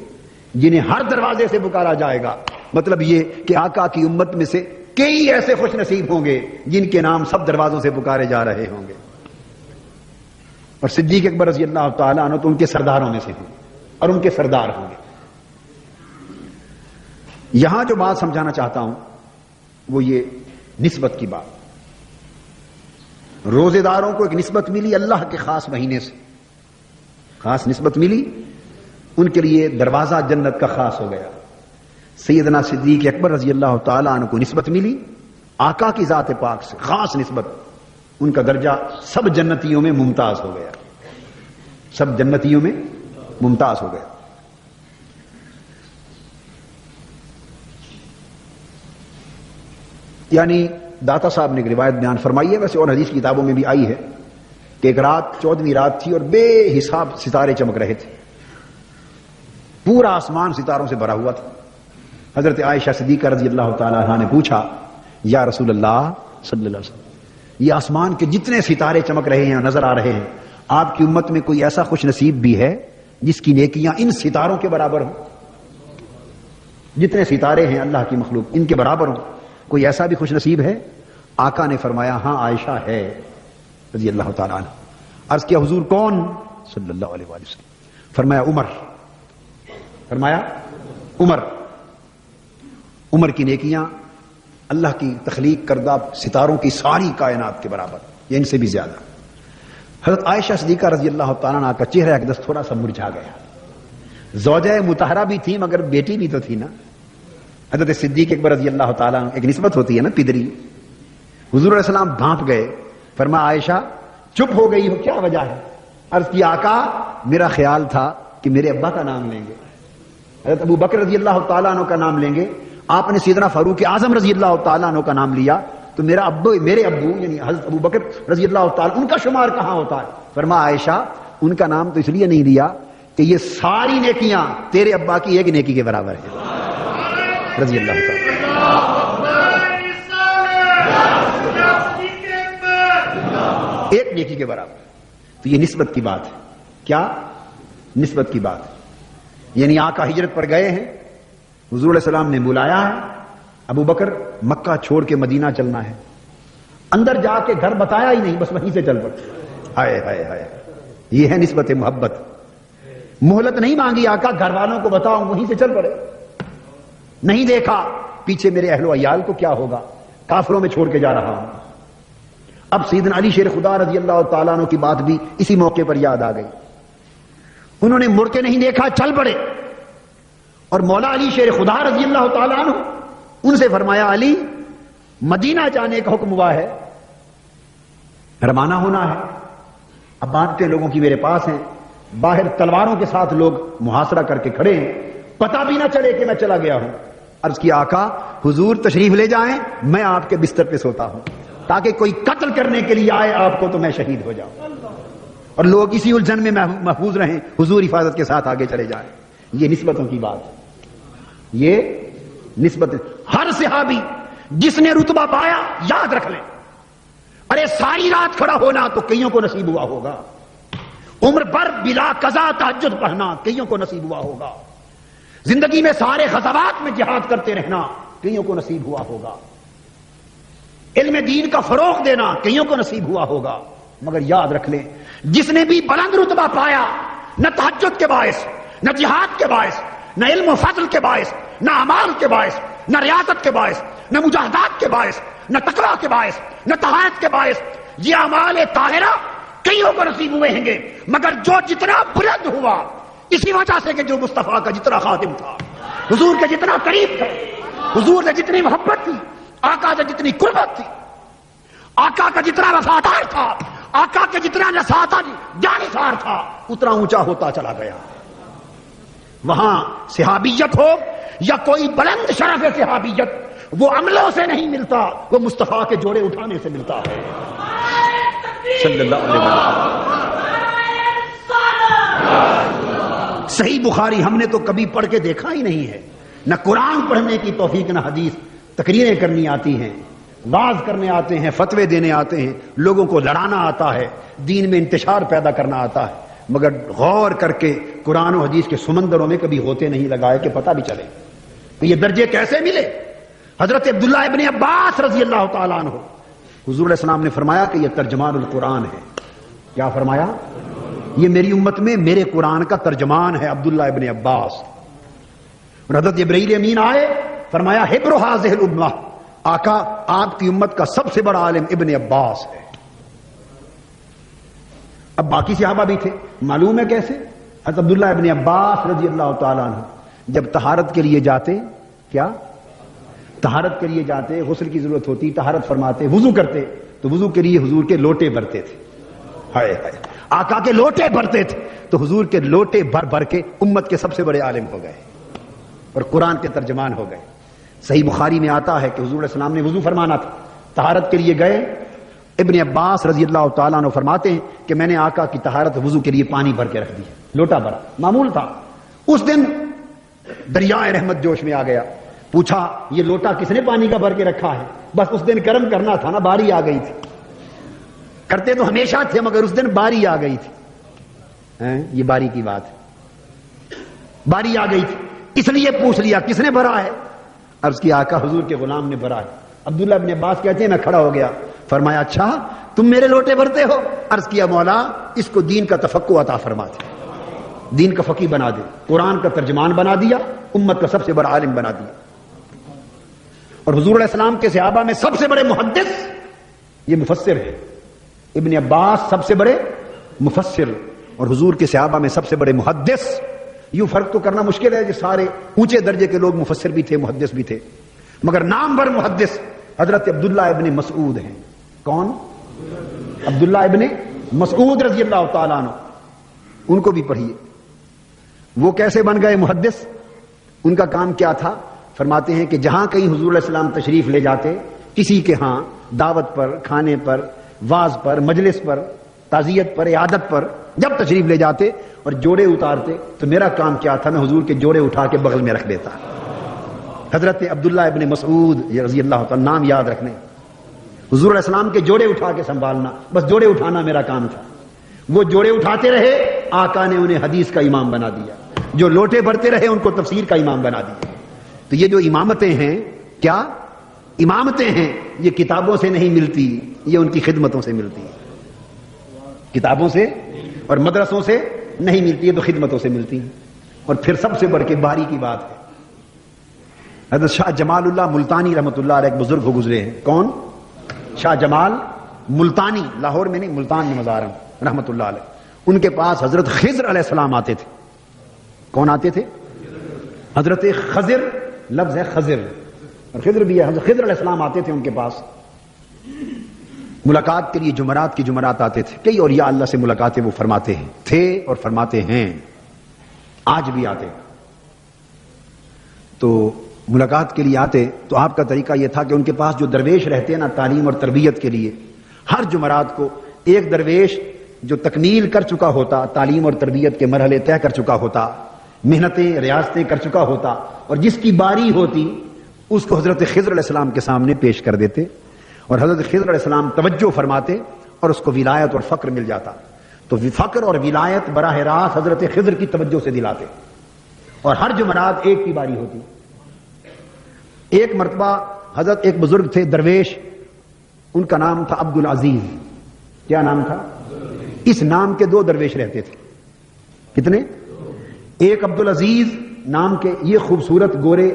جنہیں ہر دروازے سے پکارا جائے گا. مطلب یہ کہ آقا کی امت میں سے کئی ایسے خوش نصیب ہوں گے جن کے نام سب دروازوں سے پکارے جا رہے ہوں گے. اور صدیق اکبر رضی اللہ تعالیٰ عنہ تو ان کے سرداروں میں سے ہیں اور ان کے سردار ہوں گے. یہاں جو بات سمجھانا چاہتا ہوں وہ یہ نسبت کی بات. روزے داروں کو ایک نسبت ملی اللہ کے خاص مہینے سے، خاص نسبت ملی، ان کے لیے دروازہ جنت کا خاص ہو گیا. سیدنا صدیق اکبر رضی اللہ تعالیٰ عنہ کو نسبت ملی آقا کی ذات پاک سے، خاص نسبت. ان کا درجہ سب جنتیوں میں ممتاز ہو گیا، سب جنتیوں میں ممتاز ہو گیا. یعنی داتا صاحب نے ایک روایت بیان فرمائی ہے، ویسے اور حدیث کی کتابوں میں بھی آئی ہے کہ ایک رات 14ویں رات تھی اور بے حساب ستارے چمک رہے تھے. پورا آسمان ستاروں سے بھرا ہوا تھا. حضرت عائشہ صدیقہ رضی اللہ تعالی عنہا نے پوچھا یا رسول اللہ صلی اللہ علیہ وسلم، یہ آسمان کے جتنے ستارے چمک رہے ہیں نظر آ رہے ہیں، آپ کی امت میں کوئی ایسا خوش نصیب بھی ہے جس کی نیکیاں ان ستاروں کے برابر ہوں؟ جتنے ستارے ہیں اللہ کی مخلوق ان کے برابر ہوں، کوئی ایسا بھی خوش نصیب ہے؟ آقا نے فرمایا ہاں عائشہ ہے رضی اللہ تعالیٰ عنہ. عرض کیا حضور کون؟ صلی اللہ علیہ وآلہ وسلم. فرمایا عمر. فرمایا عمر. عمر کی نیکیاں اللہ کی تخلیق کردہ ستاروں کی ساری کائنات کے برابر یا ان سے بھی زیادہ. حضرت عائشہ صدیقہ رضی اللہ تعالیٰ عنہ کا چہرہ اقدس تھوڑا سا مرجھا گیا. زوجہ مطہرہ بھی تھی مگر بیٹی بھی تو تھی نا. حضرت صدیق اکبر رضی اللہ تعالیٰ عنہ ایک نسبت ہوتی ہے نا پدری. حضور علیہ السلام بھانپ گئے. فرمایا عائشہ چپ ہو گئی ہو، کیا وجہ ہے؟ عرض کی آقا میرا خیال تھا کہ میرے ابا کا نام لیں گے، حضرت ابو بکر رضی اللہ تعالیٰ عنہ کا نام لیں گے. آپ نے سیدنا فاروق اعظم رضی اللہ تعالیٰ عنہ کا نام لیا تو میرے ابو یعنی حضرت ابو بکر رضی اللہ تعالیٰ ان کا شمار کہاں ہوتا ہے؟ فرمایا عائشہ ان کا نام تو اس لیے نہیں لیا کہ یہ ساری نیکیاں تیرے ابا کی ایک نیکی کے برابر ہے رضی اللہ تعالیٰ. ایک نیکی کے برابر. تو یہ نسبت کی بات ہے. کیا نسبت کی بات ہے؟ یعنی آقا ہجرت پر گئے ہیں، حضور علیہ السلام نے بلایا ہے، ابو بکر مکہ چھوڑ کے مدینہ چلنا ہے. اندر جا کے گھر بتایا ہی نہیں، بس وہیں سے چل پڑے. ہائے ہائے ہائے، یہ ہے نسبت محبت. مہلت نہیں مانگی آقا گھر والوں کو بتاؤ، وہیں سے چل پڑے. نہیں دیکھا پیچھے میرے اہل و عیال کو کیا ہوگا، کافروں میں چھوڑ کے جا رہا ہوں. اب سیدنا علی شیر خدا رضی اللہ تعالیٰ عنہ کی بات بھی اسی موقع پر یاد آ گئی. انہوں نے مڑ کے نہیں دیکھا، چل پڑے. اور مولا علی شیر خدا رضی اللہ تعالیٰ عنہ ان سے فرمایا علی مدینہ جانے کا حکم ہوا ہے، روانہ ہونا ہے. اب بانٹتے لوگوں کی میرے پاس ہیں، باہر تلواروں کے ساتھ لوگ محاصرہ کر کے کھڑے ہیں، پتہ بھی نہ چلے کہ میں چلا گیا ہوں. عرض کیا آقا حضور تشریف لے جائیں، میں آپ کے بستر پہ سوتا ہوں تاکہ کوئی قتل کرنے کے لیے آئے آپ کو تو میں شہید ہو جاؤں اور لوگ اسی الجھن میں محفوظ رہیں، حضور حفاظت کے ساتھ آگے چلے جائیں. یہ نسبتوں کی بات ہے. یہ نسبت. ہر صحابی جس نے رتبہ پایا یاد رکھ لیں، ارے ساری رات کھڑا ہونا تو کئیوں کو نصیب ہوا ہوگا، عمر بھر بلا قضا تہجد پڑھنا کئیوں کو نصیب ہوا ہوگا، زندگی میں سارے غزوات میں جہاد کرتے رہنا کئیوں کو نصیب ہوا ہوگا، علم دین کا فروغ دینا کئیوں کو نصیب ہوا ہوگا. مگر یاد رکھ لیں جس نے بھی بلند رتبہ پایا، نہ تہجد کے باعث، نہ جہاد کے باعث، نہ علم و فضل کے باعث، نہ اعمال کے باعث، نہ ریاضت کے باعث، نہ مجاہدات کے باعث، نہ تقویٰ کے باعث، نہ طاعت کے باعث، یہ اعمال طاہرہ کئیوں کو نصیب ہوئے ہیں گے. مگر جو جتنا بلند ہوا اسی وجہ سے کہ جو مصطفیٰ کا جتنا خادم تھا، حضور کے جتنا قریب تھے، حضور سے جتنی محبت تھی، آقا سے جتنی قربت تھی، آقا کا جتنا وفادار تھا، آقا کے جتنا جانثار تھا، اتنا اونچا ہوتا چلا گیا. وہاں صحابیت ہو یا کوئی بلند شرف صحابیت، وہ عملوں سے نہیں ملتا، وہ مصطفیٰ کے جوڑے اٹھانے سے ملتا ہے صلی اللہ علیہ وسلم۔ صحیح بخاری ہم نے تو کبھی پڑھ کے دیکھا ہی نہیں ہے، نہ قرآن پڑھنے کی توفیق، نہ حدیث۔ تقریریں کرنی آتی ہیں، واز کرنے آتے ہیں، فتوے دینے آتے ہیں، لوگوں کو لڑانا آتا ہے، دین میں انتشار پیدا کرنا آتا ہے، مگر غور کر کے قرآن و حدیث کے سمندروں میں کبھی ہوتے نہیں لگائے کہ پتہ بھی چلے کہ یہ درجے کیسے ملے۔ حضرت عبداللہ ابن عباس رضی اللہ تعالیٰ عنہ، حضور علیہ السلام نے فرمایا کہ یہ ترجمان القرآن ہے۔ کیا فرمایا؟ یہ میری امت میں میرے قرآن کا ترجمان ہے عبداللہ ابن عباس۔ اور حضرت جبرائیل امین آئے، فرمایا حبر ھذہ الامہ، آقا آپ کی امت کا سب سے بڑا عالم ابن عباس ہے۔ اب باقی صحابہ بھی تھے، معلوم ہے کیسے؟ حضرت عبداللہ ابن عباس رضی اللہ تعالیٰ عنہ جب طہارت کے لیے جاتے، کیا طہارت کے لیے جاتے، غسل کی ضرورت ہوتی، طہارت فرماتے، وضو کرتے، تو وضو کے لیے حضور کے لوٹے بھرتے تھے۔ ہائے ہائے، آقا کے لوٹے بھرتے تھے، تو حضور کے لوٹے بھر بھر کے امت کے سب سے بڑے عالم ہو گئے اور قرآن کے ترجمان ہو گئے۔ صحیح بخاری میں آتا ہے کہ حضور علیہ السلام نے وضو فرمانا تھا، طہارت کے لیے گئے، ابن عباس رضی اللہ تعالیٰ عنہ فرماتے ہیں کہ میں نے آقا کی طہارت وضو کے لیے پانی بھر کے رکھ دیا، لوٹا بھرا، معمول تھا۔ اس دن دریائے رحمت جوش میں آ گیا، پوچھا یہ لوٹا کس نے پانی کا بھر کے رکھا ہے؟ بس اس دن کرم کرنا تھا نا، باری آ گئی تھی، کرتے تو ہمیشہ تھے مگر اس دن باری آ گئی تھی۔ یہ باری کی بات ہے، باری آ گئی تھی اس لیے پوچھ لیا کس نے بھرا ہے؟ عرض کی آقا حضور کے غلام نے بھرا ہے۔ عبداللہ ابن عباس کہتے ہیں میں کھڑا ہو گیا، فرمایا اچھا تم میرے لوٹے بھرتے ہو؟ عرض کیا مولا اس کو دین کا تفقہ عطا فرما دے، دین کا فقیہ بنا دے، قرآن کا ترجمان بنا دیا، امت کا سب سے بڑا عالم بنا دیا۔ اور حضور علیہ السلام کے صحابہ میں سب سے بڑے محدث یہ مفسر ہے، ابن عباس سب سے بڑے مفسر اور حضور کے صحابہ میں سب سے بڑے محدث۔ یوں فرق تو کرنا مشکل ہے کہ سارے اونچے درجے کے لوگ مفسر بھی تھے، محدث بھی تھے، مگر نامور محدث حضرت عبداللہ ابن مسعود ہیں۔ کون؟ عبداللہ ابن مسعود رضی اللہ تعالیٰ عنہ، ان کو بھی پڑھیے۔ وہ کیسے بن گئے محدث؟ ان کا کام کیا تھا؟ فرماتے ہیں کہ جہاں کہیں حضور علیہ السلام تشریف لے جاتے، کسی کے ہاں دعوت پر، کھانے پر، واز پر، مجلس پر، تعزیت پر، عیادت پر جب تشریف لے جاتے اور جوڑے اتارتے تو میرا کام کیا تھا؟ میں حضور کے جوڑے اٹھا کے بغل میں رکھ دیتا۔ حضرت عبداللہ ابن مسعود رضی اللہ تعالیٰ، نام یاد رکھنے، حضور علیہ السلام کے جوڑے اٹھا کے سنبھالنا، بس جوڑے اٹھانا میرا کام تھا۔ وہ جوڑے اٹھاتے رہے، آقا نے انہیں حدیث کا امام بنا دیا، جو لوٹے بھرتے رہے ان کو تفسیر کا امام بنا دیا۔ تو یہ جو امامتیں ہیں، کیا امامتیں ہیں، یہ کتابوں سے نہیں ملتی، یہ ان کی خدمتوں سے ملتی ہے، کتابوں سے اور مدرسوں سے نہیں ملتی ہے، تو خدمتوں سے ملتی ہیں۔ اور پھر سب سے بڑھ کے باری کی بات ہے، حضرت شاہ جمال اللہ ملتانی رحمۃ اللہ علیہ ایک بزرگ ہو گزرے ہیں۔ کون؟ شاہ جمال ملتانی، لاہور میں نہیں، ملتان میں مزار ہیں رحمۃ اللہ علیہ۔ ان کے پاس حضرت خضر علیہ السلام آتے تھے۔ کون آتے تھے؟ حضرت خضر، لفظ ہے خضر اور خضر بھی ہے، حضرت خضر علیہ السلام آتے تھے ان کے پاس ملاقات کے لیے، جمعرات کی جمعرات آتے تھے۔ کئی اولیاء اللہ سے ملاقاتیں وہ فرماتے ہیں، تھے اور فرماتے ہیں، آج بھی آتے۔ تو ملاقات کے لیے آتے تو آپ کا طریقہ یہ تھا کہ ان کے پاس جو درویش رہتے ہیں نا تعلیم اور تربیت کے لیے، ہر جمعرات کو ایک درویش جو تکمیل کر چکا ہوتا، تعلیم اور تربیت کے مرحلے طے کر چکا ہوتا، محنتیں ریاستیں کر چکا ہوتا، اور جس کی باری ہوتی اس کو حضرت خضر علیہ السلام کے سامنے پیش کر دیتے، اور حضرت خضر علیہ السلام توجہ فرماتے اور اس کو ولایت اور فقر مل جاتا۔ تو فقر اور ولایت براہ راست حضرت خضر کی توجہ سے دلاتے، اور ہر جمعرات ایک کی باری ہوتی۔ ایک مرتبہ حضرت ایک بزرگ تھے درویش، ان کا نام تھا عبد العزیز۔ کیا نام تھا؟ اس نام کے دو درویش رہتے تھے۔ کتنے؟ ایک عبد العزیز نام کے یہ خوبصورت گورے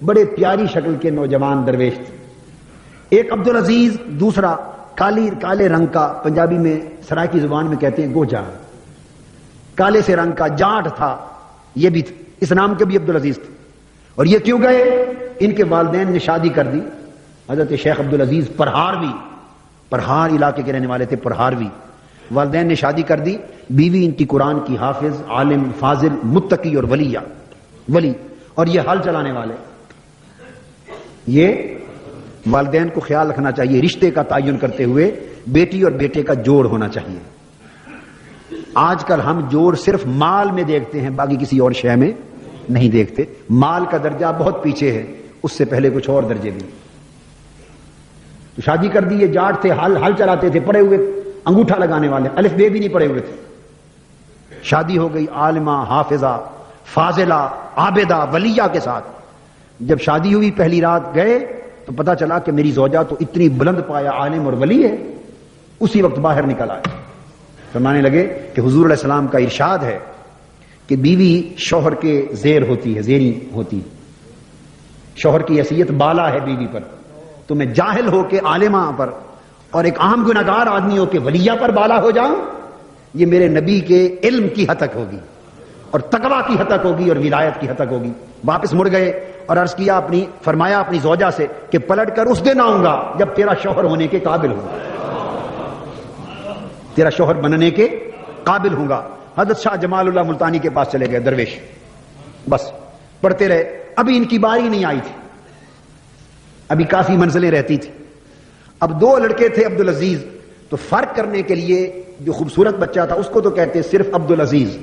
بڑے پیاری شکل کے نوجوان درویش تھے۔ ایک عبد العزیز، دوسرا کالے رنگ کا، پنجابی میں سرائکی زبان میں کہتے ہیں گوجا، کالے سے رنگ کا جاٹ تھا، یہ بھی تھا، اس نام کے بھی عبد العزیز تھے۔ اور یہ کیوں گئے؟ ان کے والدین نے شادی کر دی۔ حضرت شیخ عبد العزیز پرہار علاقے کے رہنے والے تھے، پرہاروی، والدین نے شادی کر دی، بیوی ان کی قرآن کی حافظ، عالم، فاضل، متقی اور ولی، اور یہ حل چلانے والے، یہ والدین کو خیال رکھنا چاہیے رشتے کا تعین کرتے ہوئے بیٹی اور بیٹے کا جوڑ ہونا چاہیے. آج کل ہم جوڑ صرف مال میں دیکھتے ہیں، باقی کسی اور شے میں نہیں دیکھتے. مال کا درجہ بہت پیچھے ہے، اس سے پہلے کچھ اور درجے بھی. تو شادی کر دی، یہ جاٹ تھے، ہل چلاتے تھے، پڑے ہوئے انگوٹھا لگانے والے، الف بے بھی نہیں پڑے ہوئے تھے. شادی ہو گئی عالمہ، حافظہ، فاضلہ، عابدہ، ولیہ کے ساتھ. جب شادی ہوئی پہلی رات گئے تو پتا چلا کہ میری زوجہ تو اتنی بلند پایا عالم اور ولی ہے. اسی وقت باہر نکل آئے، فرمانے لگے کہ حضور علیہ السلام کا ارشاد ہے کہ بیوی شوہر کے زیر ہوتی ہے، زیری ہوتی ہے. شوہر کی حیثیت بالا ہے بیوی پر. تو میں جاہل ہو کے عالمہ پر اور ایک عام گناہگار آدمی ہو کے ولیہ پر بالا ہو جاؤں، یہ میرے نبی کے علم کی حد تک ہوگی اور تقویٰ کی حد تک ہوگی اور ولایت کی حد تک ہوگی. واپس مڑ گئے اور عرض کیا فرمایا اپنی زوجہ سے کہ پلٹ کر اس دن آؤں گا جب تیرا شوہر ہونے کے قابل ہوں گا، تیرا شوہر بننے کے قابل ہوں گا. حضرت شاہ جمال اللہ ملتانی کے پاس چلے گئے درویش، بس پڑھتے رہے. ابھی ان کی باری نہیں آئی تھی، ابھی کافی منزلیں رہتی تھی. اب دو لڑکے تھے عبدالعزیز، تو فرق کرنے کے لیے جو خوبصورت بچہ تھا اس کو تو کہتے صرف عبدالعزیز،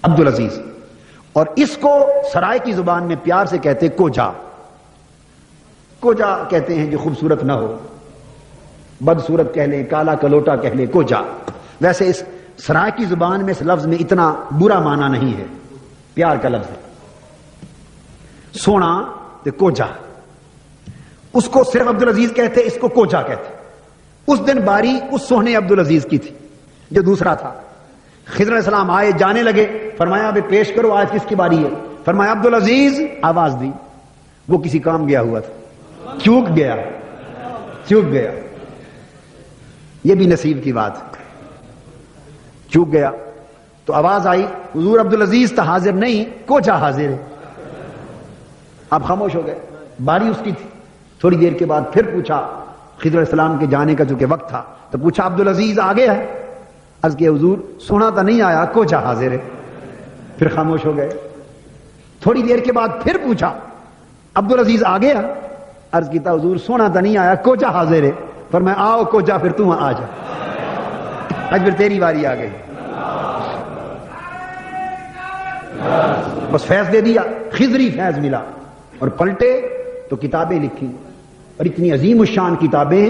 عبدالعزیز، اور اس کو سرائے کی زبان میں پیار سے کہتے کوجا. کوجا کہتے ہیں جو خوبصورت نہ ہو، بدصورت کہہ لیں، کالا کلوٹا کہہ لیں، کوجا. ویسے اس سرائے کی زبان میں اس لفظ میں اتنا برا معنی نہیں ہے، پیار کا لفظ ہے. سونا تو کوجا، اس کو صرف عبدالعزیز کہتے، اس کو کوجا کہتے. اس دن باری اس سونے عبدالعزیز کی تھی جو دوسرا تھا. خضر علیہ السلام آئے، جانے لگے، فرمایا ابھی پیش کرو آج کس کی باری ہے. فرمایا عبدالعزیز. آواز دی، وہ کسی کام گیا ہوا تھا، چوک گیا. یہ بھی نصیب کی بات، چوک گیا. تو آواز آئی، حضور عبدالعزیز تو حاضر نہیں، کوجا حاضر ہے. آپ خاموش ہو گئے. باری اس کی تھی. تھوڑی دیر کے بعد پھر پوچھا، خضر علیہ السلام کے جانے کا چونکہ وقت تھا تو پوچھا عبدالعزیز آگے ہے؟ عرض کیا حضور سونا تو نہیں آیا، کوجا حاضر ہے. پھر خاموش ہو گئے. تھوڑی دیر کے بعد پھر پوچھا عبدالعزیز آگے ہے؟ عرض کیتا حضور سونا تو نہیں آیا، کوجا حاضر ہے. فرمایا آؤ کوجا، پھر تم آ جا، آج پھر تیری باری آ گئی. بس فیض دے دیا، خضری فیض ملا. اور پلٹے تو کتابیں لکھی، اور اتنی عظیم الشان کتابیں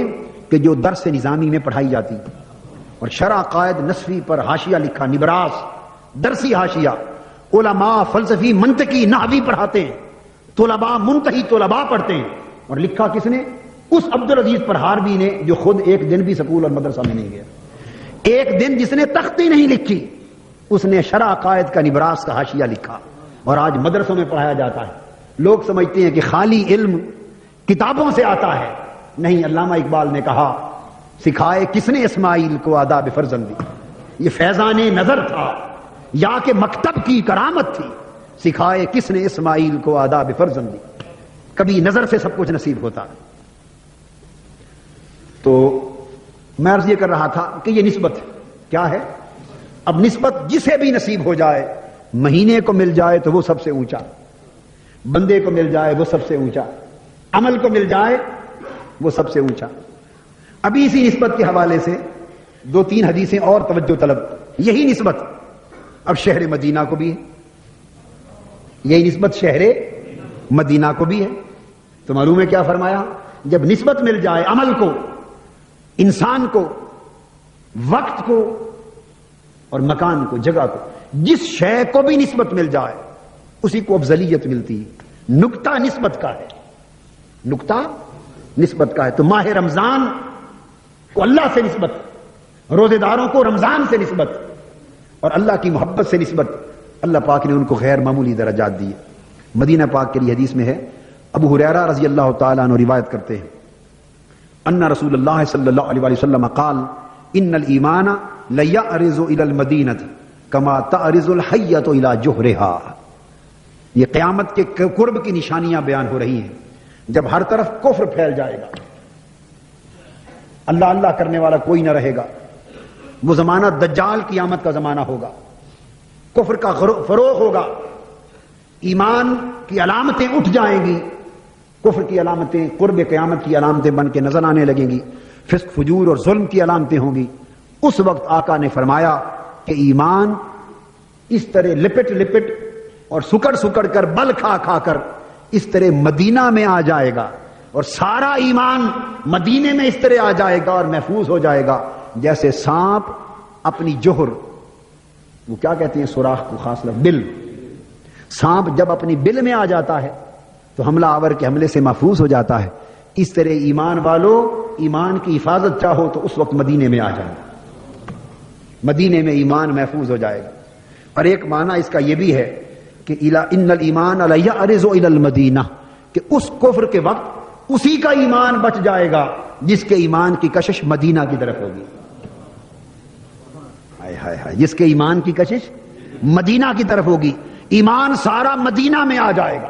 کہ جو درس نظامی میں پڑھائی جاتی. اور شرع قائد نصفی پر حاشیہ لکھا، نبراس درسی حاشیہ. علماء فلسفی منطقی نحوی پڑھاتے ہیں، طلباء منتہی طلباء پڑھتے ہیں. اور لکھا کس نے؟ اس عبدالعزیز پرہاروی نے، جو خود ایک دن بھی سکول اور مدرسہ میں نہیں گیا. ایک دن جس نے تختی نہیں لکھی، اس نے شرع قائد کا نبراس کا حاشیہ لکھا. اور آج مدرسوں میں پڑھایا جاتا ہے. لوگ سمجھتے ہیں کہ خالی علم کتابوں سے آتا ہے. نہیں، علامہ اقبال نے کہا سکھائے کس نے اسماعیل کو آداب فرزندی. یہ فیضان نظر تھا یا کہ مکتب کی کرامت تھی. سکھائے کس نے اسماعیل کو آداب فرزندی. کبھی نظر سے سب کچھ نصیب ہوتا ہے. تو میں عرض یہ کر رہا تھا کہ یہ نسبت کیا ہے. اب نسبت جسے بھی نصیب ہو جائے، مہینے کو مل جائے تو وہ سب سے اونچا، بندے کو مل جائے وہ سب سے اونچا، عمل کو مل جائے وہ سب سے اونچا. ابھی اسی نسبت کے حوالے سے 2-3 حدیثیں اور توجہ طلب. یہی نسبت اب شہر مدینہ کو بھی ہے، یہی نسبت شہر مدینہ کو بھی ہے. تو معلوم ہے کیا فرمایا؟ جب نسبت مل جائے عمل کو، انسان کو، وقت کو اور مکان کو، جگہ کو، جس شے کو بھی نسبت مل جائے اسی کو افضلیت ملتی ہے. نقطہ نسبت کا ہے، نقطہ نسبت کا ہے. تو ماہ رمضان کو اللہ سے نسبت، روزے داروں کو رمضان سے نسبت اور اللہ کی محبت سے نسبت. اللہ پاک نے ان کو غیر معمولی درجات دیے. مدینہ پاک کے لیے حدیث میں ہے، ابو ہریرہ رضی اللہ تعالیٰ عنہ روایت کرتے ہیں، ان رسول اللہ صلی اللہ علیہ وسلم قال ان الایمان لیعرض الی المدینہ کما تعرض الحیۃ الی جحرها. یہ قیامت کے قرب کی نشانیاں بیان ہو رہی ہیں. جب ہر طرف کفر پھیل جائے گا، اللہ اللہ کرنے والا کوئی نہ رہے گا، وہ زمانہ دجال قیامت کا زمانہ ہوگا، کفر کا فروغ ہوگا، ایمان کی علامتیں اٹھ جائیں گی، کفر کی علامتیں قرب قیامت کی علامتیں بن کے نظر آنے لگیں گی، فسق فجور اور ظلم کی علامتیں ہوں گی، اس وقت آقا نے فرمایا کہ ایمان اس طرح لپٹ لپٹ اور سکڑ سکڑ کر بل کھا کھا کر اس طرح مدینہ میں آ جائے گا، اور سارا ایمان مدینے میں اس طرح آ جائے گا اور محفوظ ہو جائے گا جیسے سانپ اپنی جوہر، وہ کیا کہتے ہیں سوراخ کو، خاص لفظ بل، سانپ جب اپنی بل میں آ جاتا ہے تو حملہ آور کے حملے سے محفوظ ہو جاتا ہے، اس طرح ایمان والو ایمان کی حفاظت چاہو تو اس وقت مدینے میں آ جائے، مدینے میں ایمان محفوظ ہو جائے گا۔ اور ایک معنی اس کا یہ بھی ہے کہ ان الایمان لیعرض الی المدینہ، کہ اس کفر کے وقت اسی کا ایمان بچ جائے گا جس کے ایمان کی کشش مدینہ کی طرف ہوگی، ہائے ہائے ہائے، جس کے ایمان کی کشش مدینہ کی طرف ہوگی، ایمان سارا مدینہ میں آ جائے گا،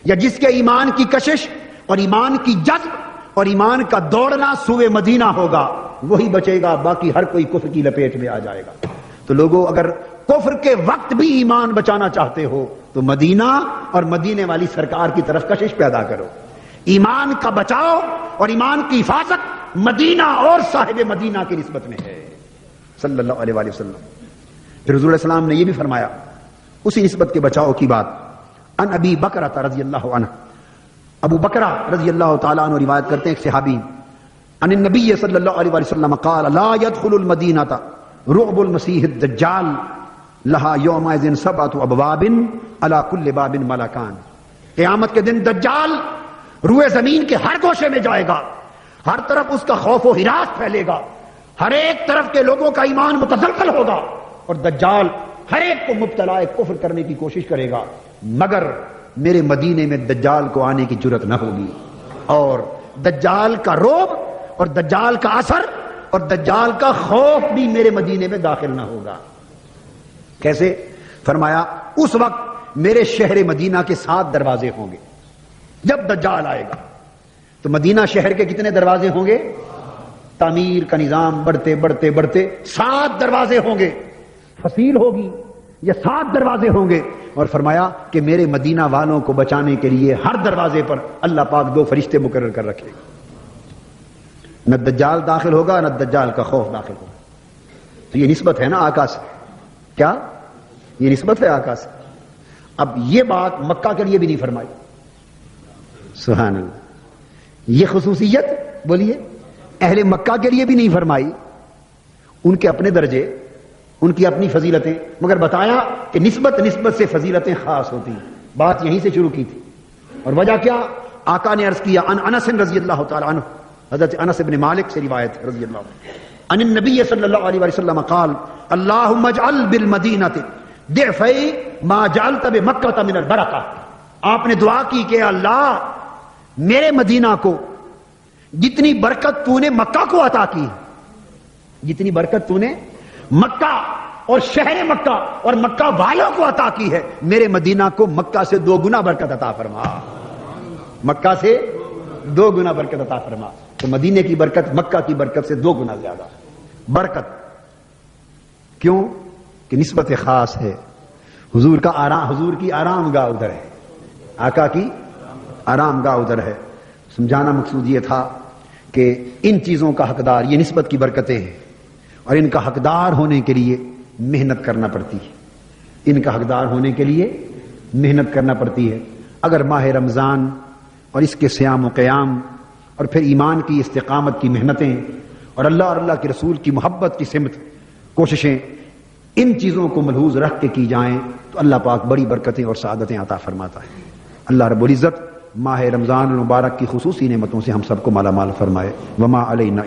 یا جس کے ایمان کی کشش اور ایمان کی جذب اور ایمان کا دوڑنا سوئے مدینہ ہوگا وہی بچے گا، باقی ہر کوئی کفر کی لپیٹ میں آ جائے گا۔ تو لوگوں اگر کفر کے وقت بھی ایمان بچانا چاہتے ہو تو مدینہ اور مدینے والی سرکار کی طرف کشش پیدا کرو، ایمان کا بچاؤ اور ایمان کی حفاظت مدینہ اور صاحب مدینہ کی نسبت میں ہے صلی اللہ علیہ وآلہ وسلم۔ پھر حضور علیہ السلام نے یہ بھی فرمایا اسی نسبت کے بچاؤ کی بات، ان ابی بکرہ رضی اللہ عنہ، ابو بکرہ رضی اللہ تعالیٰ عنہ روایت کرتے ہیں ایک صحابی، ان النبی صلی اللہ علیہ وآلہ وسلم قال لا يدخل المدینہ رعب المسیح الدجال لها یومئذ سبعۃ ابواب علی کل باب ملکان، قیامت کے دن دجال روئے زمین کے ہر گوشے میں جائے گا، ہر طرف اس کا خوف و ہراس پھیلے گا، ہر ایک طرف کے لوگوں کا ایمان متزلزل ہوگا، اور دجال ہر ایک کو مبتلا کفر کرنے کی کوشش کرے گا، مگر میرے مدینے میں دجال کو آنے کی جرت نہ ہوگی، اور دجال کا رعب اور دجال کا اثر اور دجال کا خوف بھی میرے مدینے میں داخل نہ ہوگا۔ کیسے؟ فرمایا اس وقت میرے شہر مدینہ کے 7 دروازے ہوں گے، جب دجال آئے گا تو مدینہ شہر کے کتنے دروازے ہوں گے؟ تعمیر کا نظام بڑھتے بڑھتے بڑھتے 7 دروازے ہوں گے، فصیل ہوگی یا 7 دروازے ہوں گے، اور فرمایا کہ میرے مدینہ والوں کو بچانے کے لیے ہر دروازے پر اللہ پاک 2 فرشتے مقرر کر رکھے گا، نہ دجال داخل ہوگا نہ دجال کا خوف داخل ہوگا۔ تو یہ نسبت ہے نا آقا سے، کیا یہ نسبت ہے آقا سے؟ اب یہ بات مکہ کے لیے بھی نہیں فرمائی، سبحان اللہ، یہ خصوصیت بولیے اہل مکہ کے لیے بھی نہیں فرمائی، ان کے اپنے درجے، ان کی اپنی فضیلتیں، مگر بتایا کہ نسبت سے فضیلتیں خاص ہوتی ہیں، بات یہیں سے شروع کی تھی۔ اور وجہ کیا؟ آقا نے عرض کیا ان انس رضی اللہ تعالی عنہ، حضرت انس بن مالک سے روایت رضی اللہ عنہ، ان النبی صلی اللہ علیہ وسلم قال اللهم اجعل بالمدینہ ضعفی ما جعلت بمکہ من البرکہ، آپ نے دعا کی کہ اللہ میرے مدینہ کو جتنی برکت تو نے مکہ کو عطا کی، جتنی برکت تو نے مکہ اور شہر مکہ اور مکہ والوں کو عطا کی ہے، میرے مدینہ کو مکہ سے 2 گنا برکت عطا فرما، مکہ سے 2 گنا برکت عطا فرما۔ تو مدینے کی برکت مکہ کی برکت سے 2 گنا زیادہ برکت، کیوں کہ نسبت خاص ہے، حضور کا آرام، حضور کی آرام گاہ ادھر ہے، آقا کی آرام گاہ ادھر ہے۔ سمجھانا مقصود یہ تھا کہ ان چیزوں کا حقدار، یہ نسبت کی برکتیں ہیں، اور ان کا حقدار ہونے کے لیے محنت کرنا پڑتی ہے، ان کا حقدار ہونے کے لیے محنت کرنا پڑتی ہے۔ اگر ماہ رمضان اور اس کے صیام و قیام اور پھر ایمان کی استقامت کی محنتیں اور اللہ کے رسول کی محبت کی سمت کوششیں ان چیزوں کو ملحوظ رکھ کے کی جائیں تو اللہ پاک بڑی برکتیں اور سعادتیں عطا فرماتا ہے۔ اللہ رب العزت ماہ رمضان المبارک کی خصوصی نعمتوں سے ہم سب کو مالا مال فرمائے۔ وما علینا